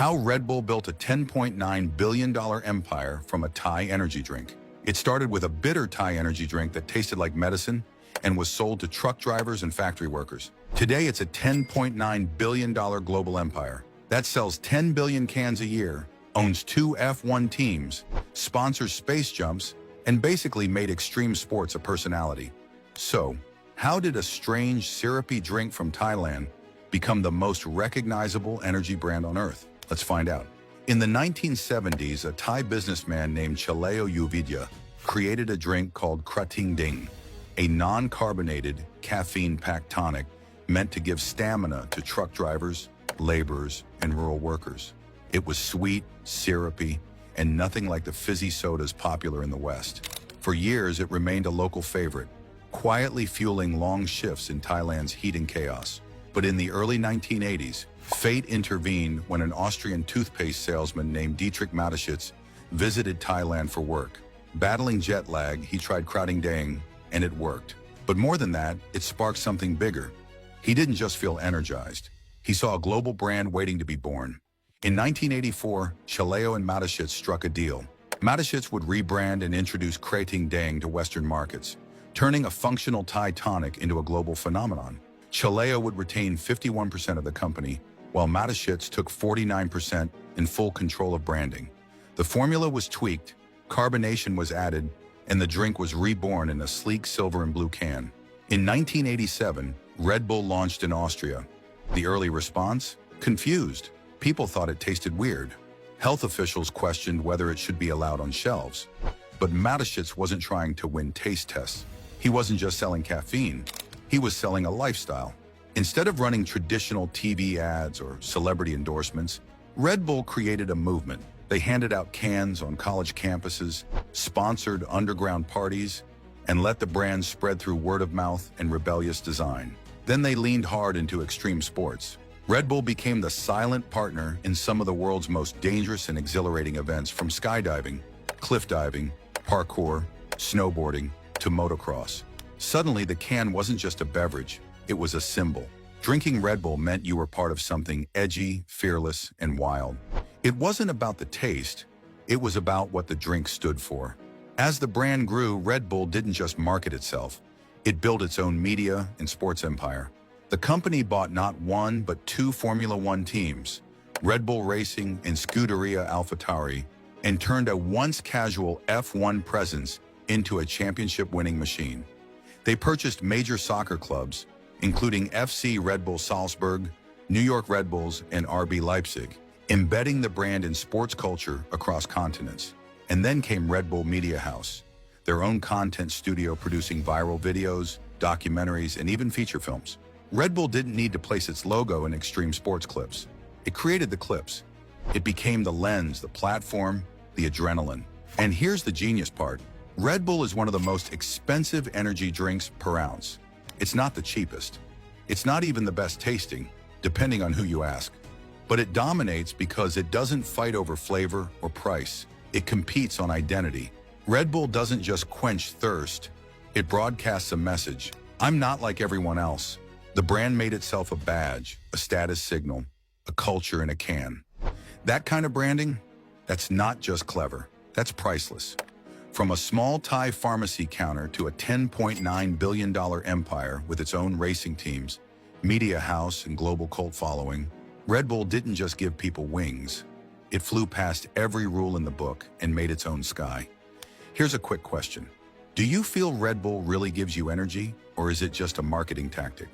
How Red Bull built a $10.9 billion empire from a Thai energy drink. It started with a bitter Thai energy drink that tasted like medicine and was sold to truck drivers and factory workers. Today, it's a $10.9 billion global empire that sells 10 billion cans a year, owns 2 F1 teams, sponsors space jumps, and basically made extreme sports a personality. So, how did a strange, syrupy drink from Thailand become the most recognizable energy brand on Earth? Let's find out. In the 1970s, a Thai businessman named Chaleo Uvidya created a drink called Krating Ding, a non-carbonated, caffeine-packed tonic meant to give stamina to truck drivers, laborers, and rural workers. It was sweet, syrupy, and nothing like the fizzy sodas popular in the West. For years, it remained a local favorite, quietly fueling long shifts in Thailand's heat and chaos. But in the early 1980s, fate intervened when an Austrian toothpaste salesman named Dietrich Mateschitz visited Thailand for work. Battling jet lag, he tried Krating Ding, and it worked. But more than that, it sparked something bigger. He didn't just feel energized. He saw a global brand waiting to be born. In 1984, Chaleo and Mateschitz struck a deal. Mateschitz would rebrand and introduce Krating Ding to Western markets, turning a functional Thai tonic into a global phenomenon. Chaleo would retain 51% of the company, while Mateschitz took 49% in full control of branding. The formula was tweaked, carbonation was added, and the drink was reborn in a sleek silver and blue can. In 1987, Red Bull launched in Austria. The early response? Confused. People thought it tasted weird. Health officials questioned whether it should be allowed on shelves. But Mateschitz wasn't trying to win taste tests. He wasn't just selling caffeine. He was selling a lifestyle. Instead of running traditional TV ads or celebrity endorsements, Red Bull created a movement. They handed out cans on college campuses, sponsored underground parties, and let the brand spread through word of mouth and rebellious design. Then they leaned hard into extreme sports. Red Bull became the silent partner in some of the world's most dangerous and exhilarating events, from skydiving, cliff diving, parkour, snowboarding, to motocross. Suddenly, the can wasn't just a beverage, it was a symbol. Drinking Red Bull meant you were part of something edgy, fearless, and wild. It wasn't about the taste, it was about what the drink stood for. As the brand grew, Red Bull didn't just market itself, it built its own media and sports empire. The company bought not one, but 2 Formula One teams, Red Bull Racing and Scuderia AlphaTauri, and turned a once casual F1 presence into a championship-winning machine. They purchased major soccer clubs, including FC Red Bull Salzburg, New York Red Bulls, and RB Leipzig, embedding the brand in sports culture across continents. And then came Red Bull Media House, their own content studio producing viral videos, documentaries, and even feature films. Red Bull didn't need to place its logo in extreme sports clips. It created the clips. It became the lens, the platform, the adrenaline. And here's the genius part. Red Bull is one of the most expensive energy drinks per ounce. It's not the cheapest. It's not even the best tasting, depending on who you ask. But it dominates because it doesn't fight over flavor or price. It competes on identity. Red Bull doesn't just quench thirst. It broadcasts a message. I'm not like everyone else. The brand made itself a badge, a status signal, a culture in a can. That kind of branding, that's not just clever. That's priceless. From a small Thai pharmacy counter to a $10.9 billion empire with its own racing teams, media house, and global cult following, Red Bull didn't just give people wings. It flew past every rule in the book and made its own sky. Here's a quick question. Do you feel Red Bull really gives you energy, or is it just a marketing tactic?